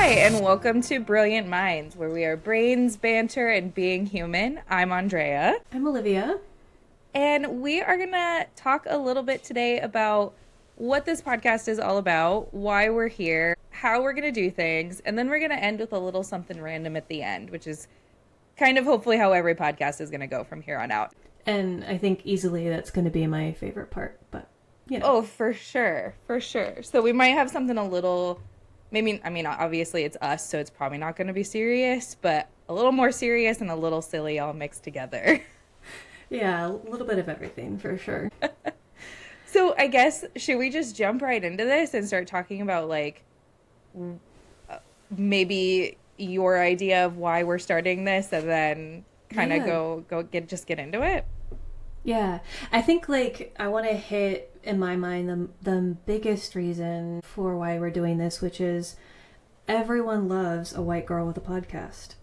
Hi, and welcome to Brilliant Minds, where we are brains, banter, and being human. I'm Andrea, I'm Olivia. and we are going to talk a little bit today about what this podcast is all about, why we're here, how we're going to do things, and then we're going to end with a little something random at the end, which is kind of hopefully how every podcast is going to go from here on out. And I think easily that's going to be my favorite part, but you know. Oh, for sure, for sure. So we might have something a little, maybe, I mean, obviously it's us, so it's probably not going to be serious, but a little more serious and a little silly all mixed together. Yeah, a little bit of everything for sure. So I guess, should we just jump right into this and start talking about like maybe your idea of why we're starting this and then kind of Yeah. get into it? Yeah. I think like I want to hit in my mind the biggest reason for why we're doing this, which is everyone loves a white girl with a podcast.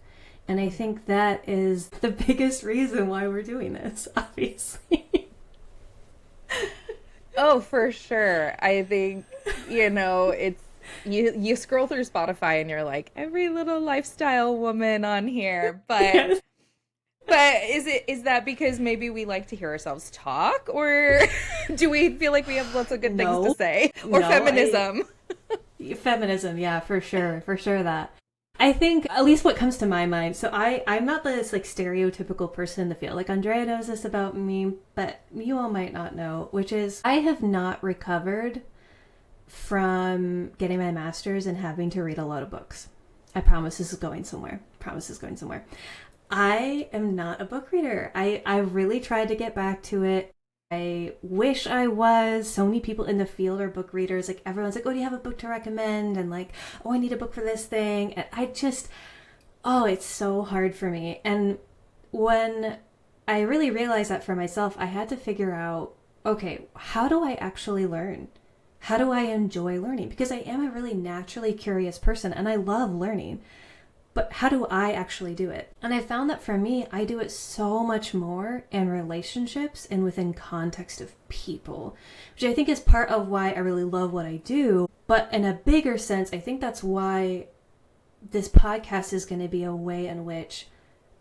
And I think that is the biggest reason why we're doing this, obviously. Oh, for sure. I think, it's you scroll through Spotify and you're like, every little lifestyle woman on here. But Yes. is that because maybe we like to hear ourselves talk, or do we feel like we have lots of good things to No. say? Or No, I feminism? Feminism, yeah, for sure that. I think at least what comes to my mind. So I'm not this like stereotypical person in the field. Like Andrea knows this about me, but you all might not know, which is I have not recovered from getting my master's and having to read a lot of books. I promise this is going somewhere. Promise this is going somewhere. I am not a book reader. I really tried to get back to it. I wish I was. So many people in the field are book readers. Like everyone's like, "Oh, do you have a book to recommend?" And like, "Oh, I need a book for this thing." And oh, it's so hard for me. And when I really realized that for myself, I had to figure out, okay, how do I actually learn? How do I enjoy learning? Because I am a really naturally curious person and I love learning. But how do I actually do it? And I found that for me, I do it so much more in relationships and within context of people, which I think is part of why I really love what I do. But in a bigger sense, I think that's why this podcast is going to be a way in which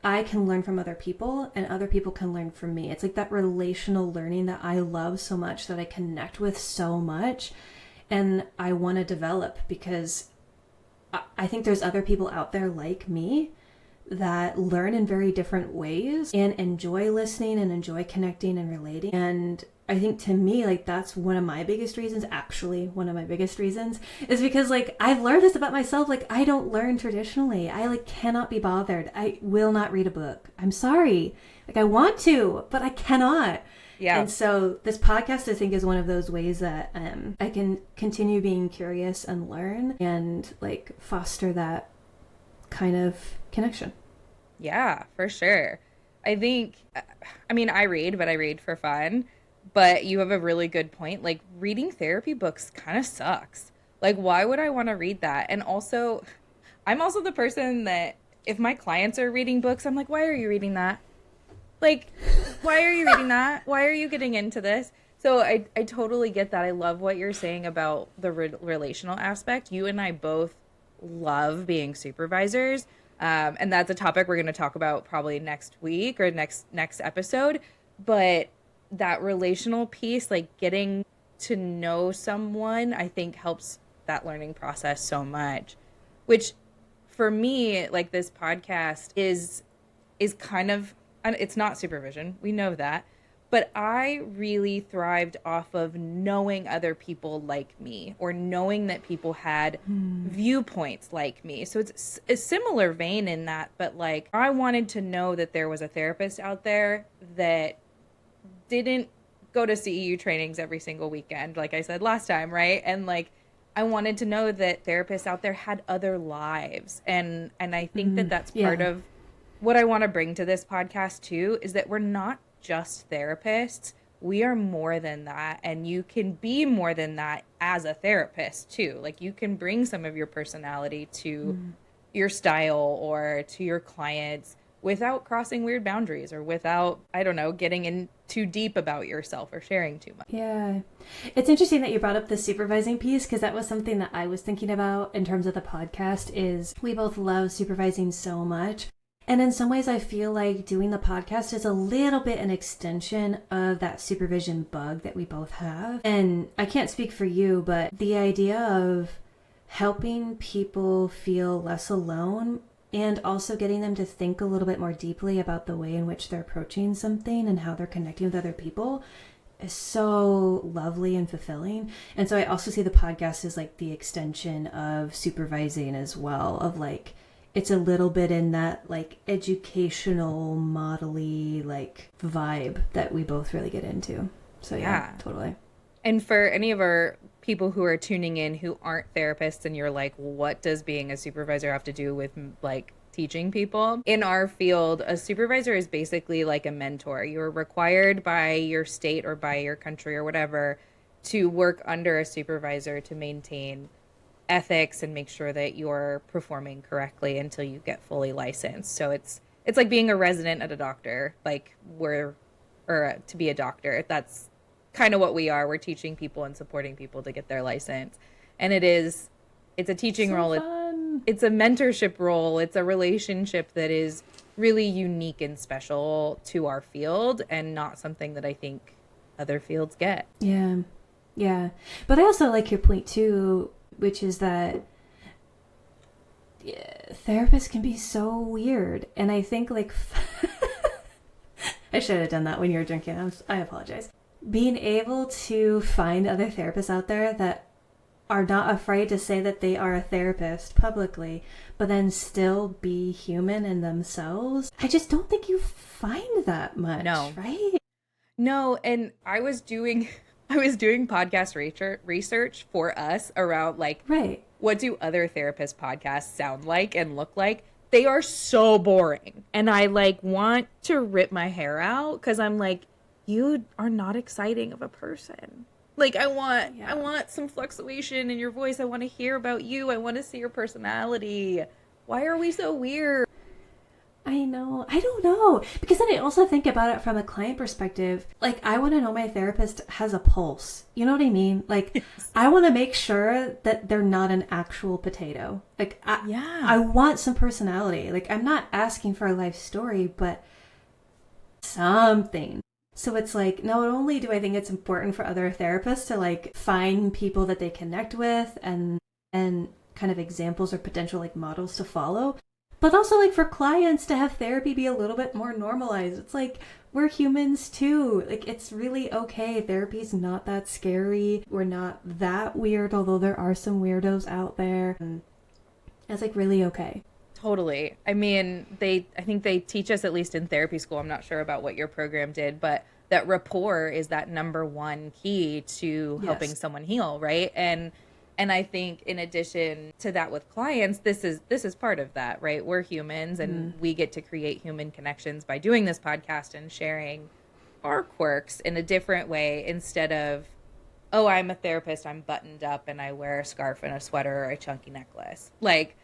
I can learn from other people and other people can learn from me. It's like that relational learning that I love so much, that I connect with so much and I want to develop, because I think there's other people out there like me that learn in very different ways and enjoy listening and enjoy connecting and relating. And I think to me, like, that's one of my biggest reasons, actually, one of my biggest reasons is because, like, I've learned this about myself. Like, I don't learn traditionally. I, like, cannot be bothered. I will not read a book. I'm sorry. Like, I want to, but I cannot. Yeah. And so this podcast, I think, is one of those ways that I can continue being curious and learn and like foster that kind of connection. Yeah, for sure. I think, I mean, I read, but I read for fun. But you have a really good point. Like, reading therapy books kind of sucks. Like, why would I want to read that? And also, I'm also the person that if my clients are reading books, I'm like, why are you reading that? Like, why are you reading that? Why are you getting into this? So I totally get that. I love what you're saying about the relational aspect. You and I both love being supervisors. And that's a topic we're going to talk about probably next week or next episode. But that relational piece, like getting to know someone, I think helps that learning process so much. Which for me, like this podcast is kind of, and it's not supervision. We know that. But I really thrived off of knowing other people like me, or knowing that people had viewpoints like me. So it's a similar vein in that, but like I wanted to know that there was a therapist out there that didn't go to CEU trainings every single weekend, like I said last time, right? And like I wanted to know that therapists out there had other lives. And I think that that's part Yeah. of what I want to bring to this podcast too, is that we're not just therapists. We are more than that. And you can be more than that as a therapist too. Like you can bring some of your personality to your style or to your clients without crossing weird boundaries or without, I don't know, getting in too deep about yourself or sharing too much. Yeah. It's interesting that you brought up the supervising piece because that was something that I was thinking about in terms of the podcast is we both love supervising so much. And in some ways I feel like doing the podcast is a little bit an extension of that supervision bug that we both have. And I can't speak for you, but the idea of helping people feel less alone and also getting them to think a little bit more deeply about the way in which they're approaching something and how they're connecting with other people is so lovely and fulfilling. And so I also see the podcast as like the extension of supervising as well, of like, it's a little bit in that like educational model-y like vibe that we both really get into. So yeah, totally. And for any of our people who are tuning in who aren't therapists and you're like, what does being a supervisor have to do with like teaching people? In our field, a supervisor is basically like a mentor. You're required by your state or by your country or whatever to work under a supervisor to maintain ethics and make sure that you're performing correctly until you get fully licensed. So it's like being a resident at a doctor, like to be a doctor. That's kind of what we are. We're teaching people and supporting people to get their license. And it's a teaching role. It's a mentorship role. It's a relationship that is really unique and special to our field and not something that I think other fields get. Yeah. Yeah. But I also like your point too, which is that therapists can be so weird. And I think like, I should have done that when you were drinking. I apologize. Being able to find other therapists out there that are not afraid to say that they are a therapist publicly, but then still be human in themselves. I just don't think you find that much, right? No, and I was doing podcast research for us around like, what do other therapist podcasts sound like and look like? They are so boring. And I like want to rip my hair out because I'm like, you are not exciting of a person. Like I want some fluctuation in your voice. I want to hear about you. I want to see your personality. Why are we so weird? I know. I don't know. Because then I also think about it from a client perspective. Like, I want to know my therapist has a pulse. You know what I mean? Like, I want to make sure that they're not an actual potato. Like, I want some personality. Like, I'm not asking for a life story, but something. So it's like, not only do I think it's important for other therapists to like find people that they connect with and kind of examples or potential like models to follow, but also like for clients to have therapy be a little bit more normalized. It's like, we're humans too. Like, it's really okay. Therapy's not that scary. We're not that weird, although there are some weirdos out there. And it's like really okay. Totally. I mean, I think they teach us, at least in therapy school, I'm not sure about what your program did, but that rapport is that number one key to helping someone heal, right? And I think in addition to that with clients, this is part of that, right? We're humans and we get to create human connections by doing this podcast and sharing our quirks in a different way instead of, oh, I'm a therapist, I'm buttoned up and I wear a scarf and a sweater or a chunky necklace. Like,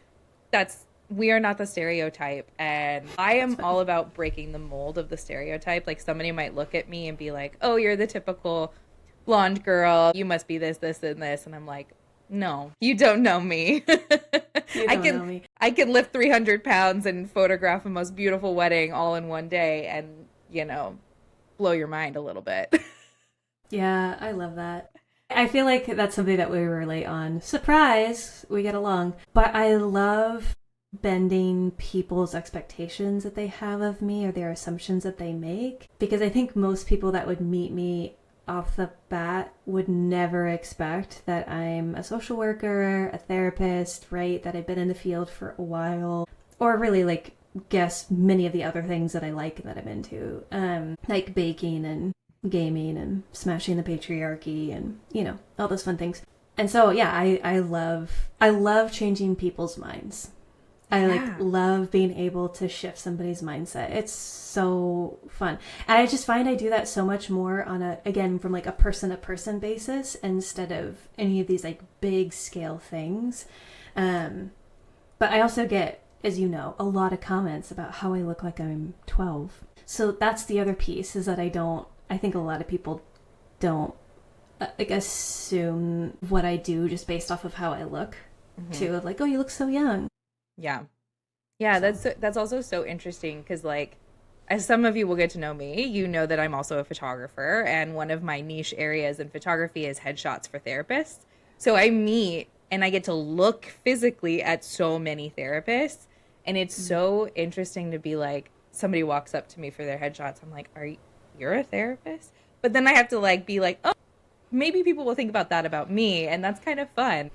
we are not the stereotype, and I am all about breaking the mold of the stereotype. Like, somebody might look at me and be like, oh, you're the typical blonde girl, you must be this, this, and this, and I'm like, no, you don't know me. Know me. I can lift 300 pounds and photograph a most beautiful wedding all in one day and, blow your mind a little bit. Yeah, I love that. I feel like that's something that we relate on. Surprise, we get along. But I love bending people's expectations that they have of me or their assumptions that they make, because I think most people that would meet me off the bat would never expect that I'm a social worker, a therapist, right? That I've been in the field for a while, or really like guess many of the other things that I like and that I'm into, like baking and gaming and smashing the patriarchy and, all those fun things. And so, yeah, I love changing people's minds. I love being able to shift somebody's mindset. It's so fun. And I just find I do that so much more from like a person to person basis instead of any of these like big scale things. But I also get as you know, a lot of comments about how I look like I'm 12. So that's the other piece, is that I think a lot of people don't like assume what I do just based off of how I look, too. Of like, oh, you look so young. Yeah. Yeah, So that's also so interesting because like as some of you will get to know me, you know that I'm also a photographer and one of my niche areas in photography is headshots for therapists. So I meet and I get to look physically at so many therapists and it's so interesting to be like somebody walks up to me for their headshots. I'm like, you're a therapist?" But then I have to like be like, "Oh, maybe people will think about that about me," and that's kind of fun.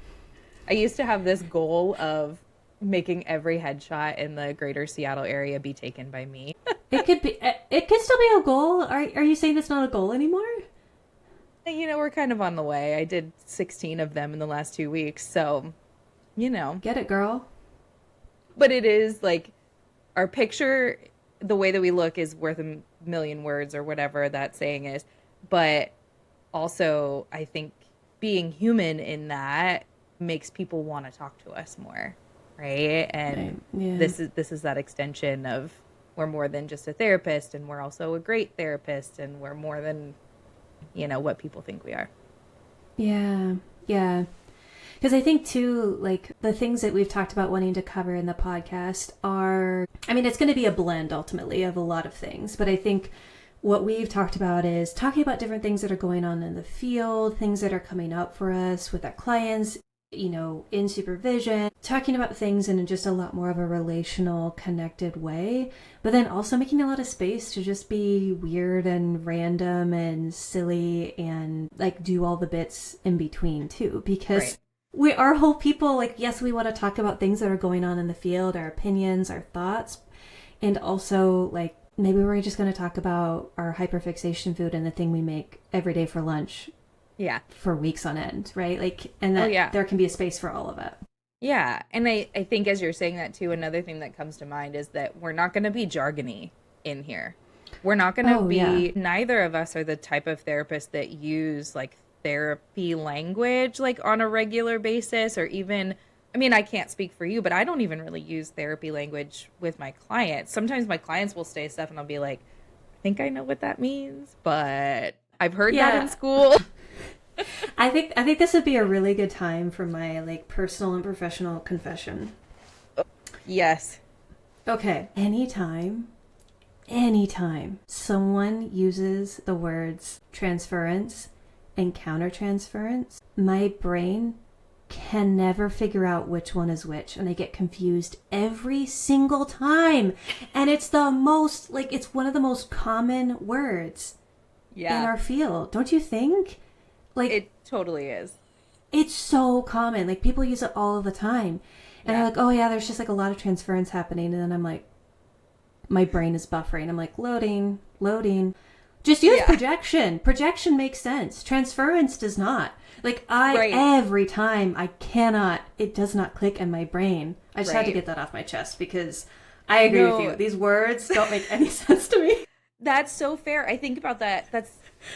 I used to have this goal of making every headshot in the greater Seattle area be taken by me. it could still be a goal. Are you saying it's not a goal anymore? You know, we're kind of on the way. I did 16 of them in the last 2 weeks, so, you know. Get it, girl. But it is like our picture, the way that we look is worth a million words or whatever that saying is. But also, I think being human in that makes people want to talk to us more, right? And Right. Yeah. this is that extension of we're more than just a therapist and we're also a great therapist and we're more than, what people think we are. Yeah. Yeah. Because I think, too, like, the things that we've talked about wanting to cover in the podcast are, I mean, it's going to be a blend, ultimately, of a lot of things. But I think what we've talked about is talking about different things that are going on in the field, things that are coming up for us with our clients, in supervision, talking about things in just a lot more of a relational, connected way, but then also making a lot of space to just be weird and random and silly and like do all the bits in between too, because Right. we are whole people. Like, yes, we want to talk about things that are going on in the field, our opinions, our thoughts, and also like maybe we're just going to talk about our hyperfixation food and the thing we make every day for lunch Yeah. for weeks on end, right? Like, and that Yeah. there can be a space for all of it. Yeah. And I think as you're saying that too, another thing that comes to mind is that we're not going to be jargony in here. We're not going to be, neither of us are the type of therapist that use like therapy language like on a regular basis or even, I mean, I can't speak for you, but I don't even really use therapy language with my clients. Sometimes my clients will say stuff and I'll be like, I think I know what that means, but I've heard that in school. I think this would be a really good time for my like personal and professional confession. Yes. Okay. Anytime someone uses the words transference and countertransference, my brain can never figure out which one is which, and I get confused every single time. And it's it's one of the most common words in our field, don't you think? Like, it totally is. It's so common. Like, people use it all the time. And they're like, oh yeah, there's just like a lot of transference happening. And then I'm like, my brain is buffering. I'm like, loading. Just use projection. Projection makes sense. Transference does not. Like, every time it does not click in my brain. I just had to get that off my chest because I agree with you. These words don't make any sense to me. That's so fair. I think about that.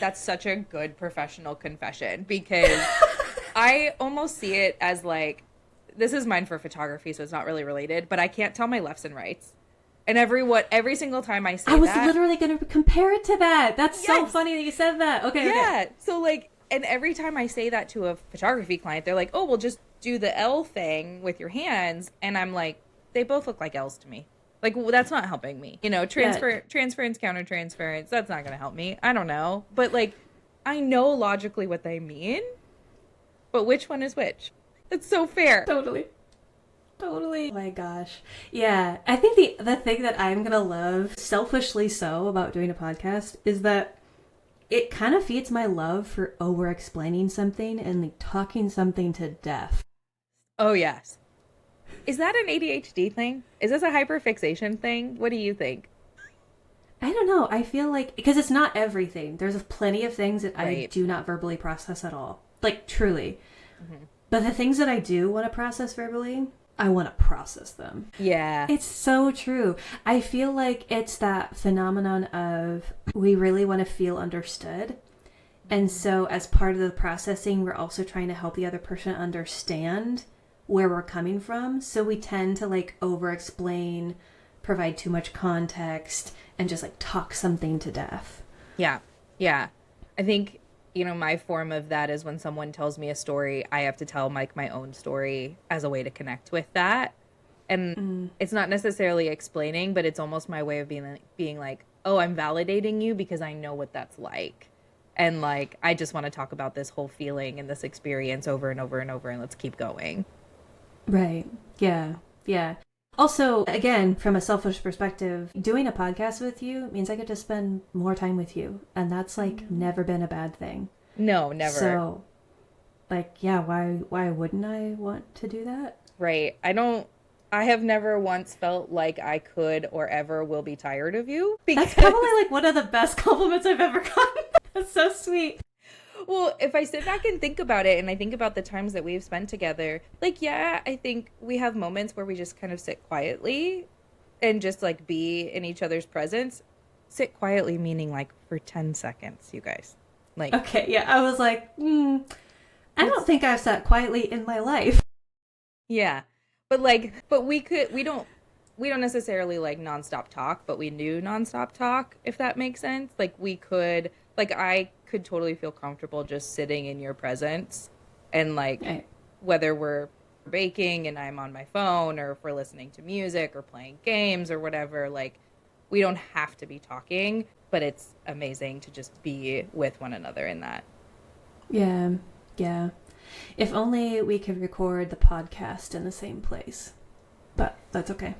That's such a good professional confession because I almost see it as like, this is mine for photography, so it's not really related, but I can't tell my lefts and rights. And every single time I say that. I was literally going to compare it to that. That's so funny that you said that. Okay. Yeah. Okay. So like, and every time I say that to a photography client, they're like, oh, well, just do the L thing with your hands. And I'm like, they both look like L's to me. Like, well, that's not helping me. Transference, countertransference, that's not going to help me. I don't know. But like, I know logically what they mean, but which one is which? That's so fair. Totally. Oh my gosh. Yeah. I think the thing that I'm going to love, selfishly so, about doing a podcast is that it kind of feeds my love for over-explaining something and like talking something to death. Oh, yes. Is that an ADHD thing? Is this a hyperfixation thing? What do you think? I don't know. I feel like, because it's not everything. There's plenty of things that I do not verbally process at all. Like, truly. Mm-hmm. But the things that I do want to process verbally, I want to process them. Yeah. It's so true. I feel like it's that phenomenon of we really want to feel understood. And so as part of the processing, we're also trying to help the other person understand where we're coming from. So we tend to like over explain, provide too much context, and just like talk something to death. Yeah. Yeah. I think, my form of that is when someone tells me a story, I have to tell like my own story as a way to connect with that. And it's not necessarily explaining, but it's almost my way of being like, oh, I'm validating you because I know what that's like. And like, I just want to talk about this whole feeling and this experience over and over and over, and let's keep going. Right. Yeah. Yeah. Also, again, from a selfish perspective, doing a podcast with you means I get to spend more time with you. And that's like never been a bad thing. No, never. So, like, yeah, why wouldn't I want to do that? Right. I have never once felt like I could or ever will be tired of you. That's probably like one of the best compliments I've ever gotten. That's so sweet. Well, if I sit back and think about it, and I think about the times that we've spent together, like, yeah, I think we have moments where we just kind of sit quietly and just like be in each other's presence. Sit quietly, meaning like for 10 seconds, you guys. Like, okay, yeah, I was like, I don't think I've sat quietly in my life. Yeah. But we don't necessarily like nonstop talk, but we do nonstop talk, if that makes sense. Like I could totally feel comfortable just sitting in your presence, and like Right. whether we're baking and I'm on my phone, or if we're listening to music or playing games or whatever, like we don't have to be talking, but it's amazing to just be with one another in that. Yeah, yeah. If only we could record the podcast in the same place. But that's okay.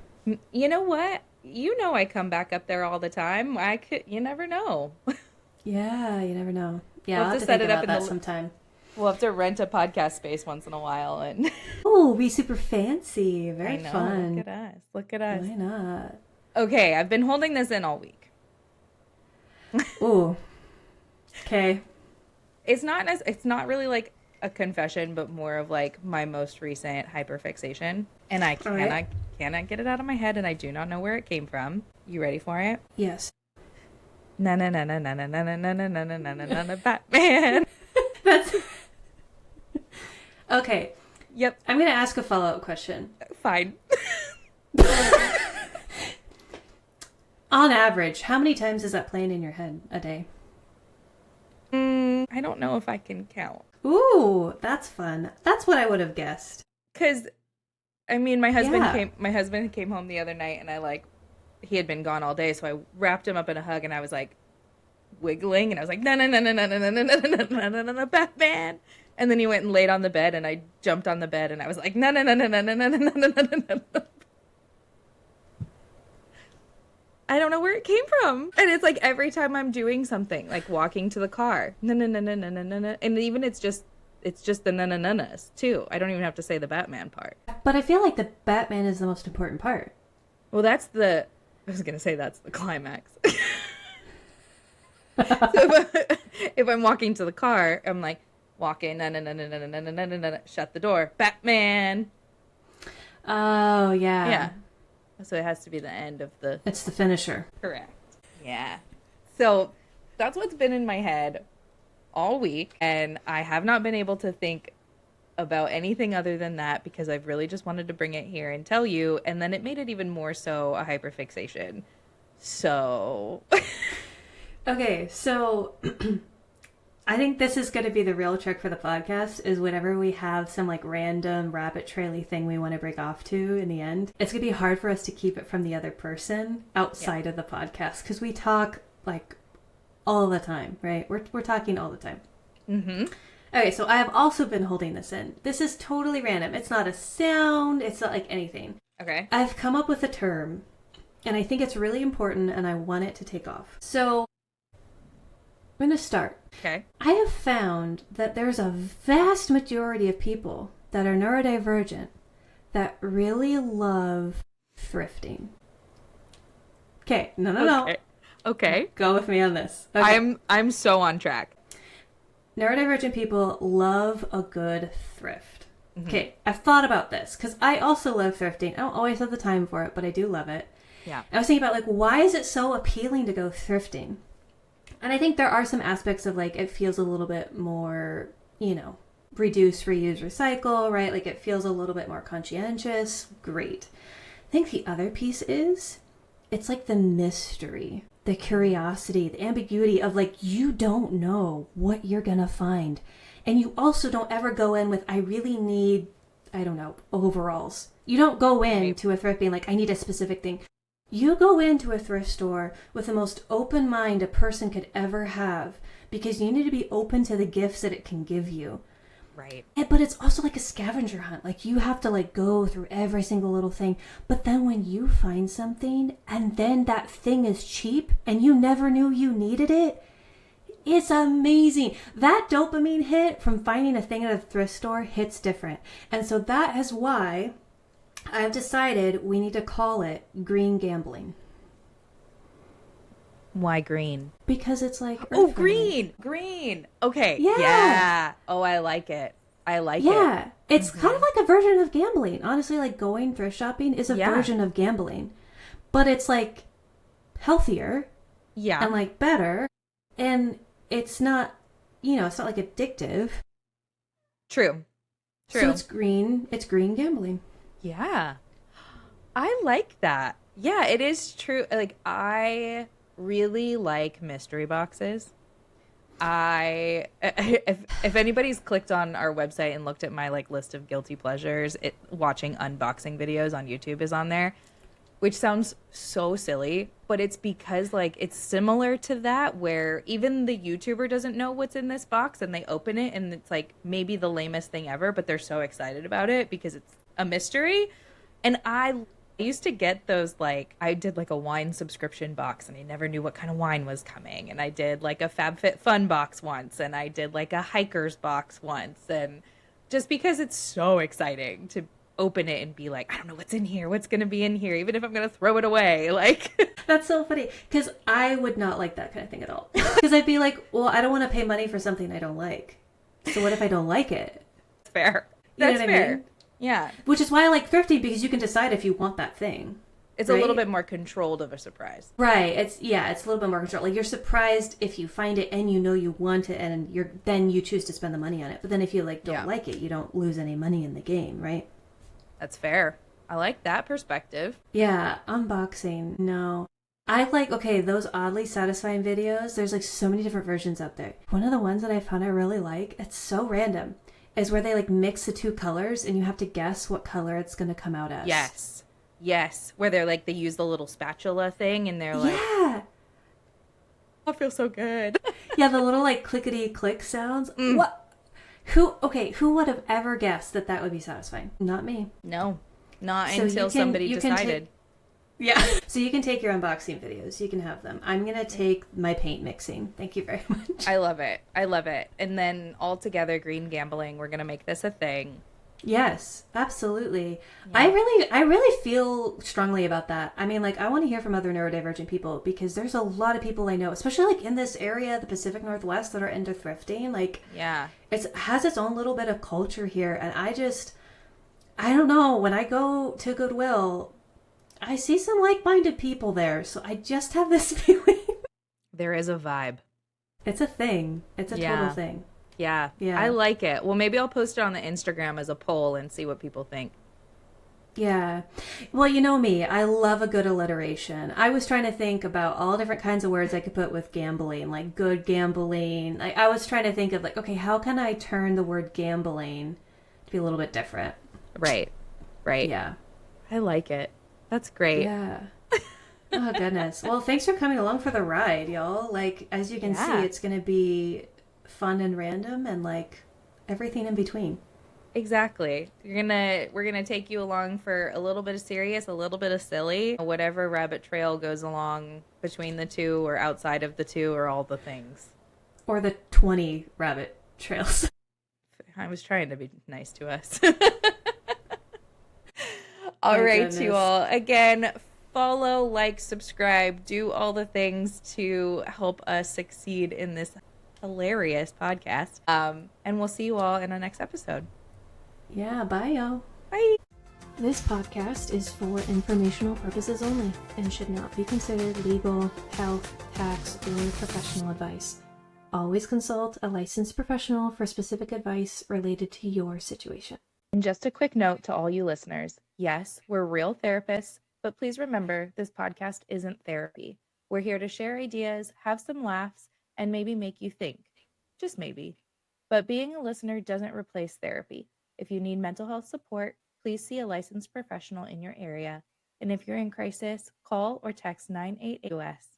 You know what? I come back up there all the time. You never know. Yeah, you never know. Yeah, We'll I'll have have to to set think it up about in that the sometime. We'll have to rent a podcast space once in a while, and Oh, be super fancy. Very I know. fun. Look at us. Look at us. Why not? Okay, I've been holding this in all week. Ooh. Okay. It's not really like a confession, but more of like my most recent hyperfixation, and I cannot get it out of my head, and I do not know where it came from. You ready for it? Yes. Na na na na na na na na na na na na na na Batman. That's okay. Yep. I'm gonna ask a follow-up question. Fine. On average, how many times is that playing in your head a day? I don't know if I can count. Ooh, that's fun. That's what I would have guessed. Because, I mean, my husband Yeah. came home the other night, and he had been gone all day, so I wrapped him up in a hug, and I was like wiggling, and I was like, no, no, no, no, no, no, no, no, no, no, no, no, no, Batman. And then he went and laid on the bed, and I jumped on the bed, and I was like, no, no, no, no, no, no, no, no, no, no, no, no. I don't know where it came from. And it's like every time I'm doing something, like walking to the car, no, no, no, no, no, no, no, no. And even it's just the na-na-na-nas, too. I don't even have to say the Batman part. But I feel like the Batman is the most important part. Well, I was going to say that's the climax. So if I'm walking to the car, I'm like, walking, na-na-na-na-na-na-na-na-na, shut the door, Batman. Oh, yeah. Yeah. So it has to be the end of the... It's the finisher. Correct. Yeah. So that's what's been in my head all week, and I have not been able to think about anything other than that because I've really just wanted to bring it here and tell you, and then it made it even more so a hyperfixation. So... Okay, so I think this is going to be the real trick for the podcast is whenever we have some like random rabbit traily thing we want to break off to in the end, it's going to be hard for us to keep it from the other person outside of the podcast because we talk like all the time, right? We're talking all the time. Mm-hmm. Okay, so I have also been holding this in. This is totally random. It's not a sound. It's not like anything. Okay. I've come up with a term, and I think it's really important, and I want it to take off. So I'm going to start. Okay. I have found that there's a vast majority of people that are neurodivergent that really love thrifting. Okay, no. Okay. Go with me on this. Okay. I'm so on track. Neurodivergent people love a good thrift. Mm-hmm. Okay, I've thought about this because I also love thrifting. I don't always have the time for it, but I do love it. Yeah. I was thinking about like, why is it so appealing to go thrifting? And I think there are some aspects of like, it feels a little bit more, reduce, reuse, recycle, right? Like it feels a little bit more conscientious. Great. I think the other piece is it's like the mystery, the curiosity, the ambiguity of like you don't know what you're going to find. And you also don't ever go in with, I really need, I don't know, overalls. You don't go into a thrift being like, I need a specific thing. You go into a thrift store with the most open mind a person could ever have because you need to be open to the gifts that it can give you. Right. But it's also like a scavenger hunt. Like you have to like go through every single little thing. But then when you find something and then that thing is cheap and you never knew you needed it, it's amazing. That dopamine hit from finding a thing at a thrift store hits different. And so that is why I've decided we need to call it green gambling. Why green? Because it's like green. Okay. Yeah. Yeah. Oh, I like it. It. Yeah. It's kind of like a version of gambling. Honestly, like going thrift shopping is a version of gambling. But it's like healthier. Yeah. And like better. And it's not, it's not like addictive. True. So it's green gambling. Yeah. I like that. Yeah, it is true. Like I really like mystery boxes. If anybody's clicked on our website and looked at my like list of guilty pleasures, watching unboxing videos on YouTube is on there, which sounds so silly, but it's because like it's similar to that where even the YouTuber doesn't know what's in this box and they open it and it's like maybe the lamest thing ever, but they're so excited about it because it's a mystery. And I used to get those, like, I did like a wine subscription box and I never knew what kind of wine was coming. And I did like a FabFitFun box once and I did like a hiker's box once. And just because it's so exciting to open it and be like, I don't know what's in here, what's going to be in here, even if I'm going to throw it away. Like, that's so funny because I would not like that kind of thing at all. Because I'd be like, well, I don't want to pay money for something I don't like. So what if I don't like it? Fair. That's fair. I mean? Yeah. Which is why I like thrifting, because you can decide if you want that thing. It's right? A little bit more controlled of a surprise. Right. It's a little bit more controlled. Like you're surprised if you find it and you know you want it and then you choose to spend the money on it. But then if you like don't like it, you don't lose any money in the game, right? That's fair. I like that perspective. Yeah, unboxing. No. I like, those oddly satisfying videos, there's like so many different versions out there. One of the ones that I found I really like, it's so random, is where they like mix the two colors and you have to guess what color it's going to come out as. Yes. Where they're like, they use the little spatula thing and they're like, yeah. I feel so good. Yeah, the little like clickety click sounds. What? Who would have ever guessed that would be satisfying? Not me. No, not until somebody decided. Yeah. So you can take your unboxing videos. You can have them. I'm going to take my paint mixing. Thank you very much. I love it. And then all together, green gambling, we're going to make this a thing. Yes, absolutely. Yeah. I really feel strongly about that. I mean, like, I want to hear from other neurodivergent people because there's a lot of people I know, especially like in this area, the Pacific Northwest, that are into thrifting. Like, yeah, it has its own little bit of culture here. And I don't know, when I go to Goodwill, I see some like-minded people there. So I just have this feeling. There is a vibe. It's a thing. It's a total thing. Yeah. I like it. Well, maybe I'll post it on the Instagram as a poll and see what people think. Yeah. Well, you know me. I love a good alliteration. I was trying to think about all different kinds of words I could put with gambling, like good gambling. I was trying to think of like, okay, how can I turn the word gambling to be a little bit different? Right. Yeah. I like it. That's great. Yeah. Oh, goodness. Well, thanks for coming along for the ride, y'all. Like, as you can see, it's going to be fun and random and like everything in between. Exactly. We're gonna take you along for a little bit of serious, a little bit of silly, whatever rabbit trail goes along between the two or outside of the two or all the things. Or the 20 rabbit trails. I was trying to be nice to us. All right, you all. Again, follow, like, subscribe, do all the things to help us succeed in this hilarious podcast. And we'll see you all in our next episode. Yeah, bye, y'all. Bye. This podcast is for informational purposes only and should not be considered legal, health, tax, or professional advice. Always consult a licensed professional for specific advice related to your situation. And just a quick note to all you listeners, yes, we're real therapists, but please remember this podcast isn't therapy. We're here to share ideas, have some laughs, and maybe make you think. Just maybe. But being a listener doesn't replace therapy. If you need mental health support, please see a licensed professional in your area. And if you're in crisis, call or text 988 US.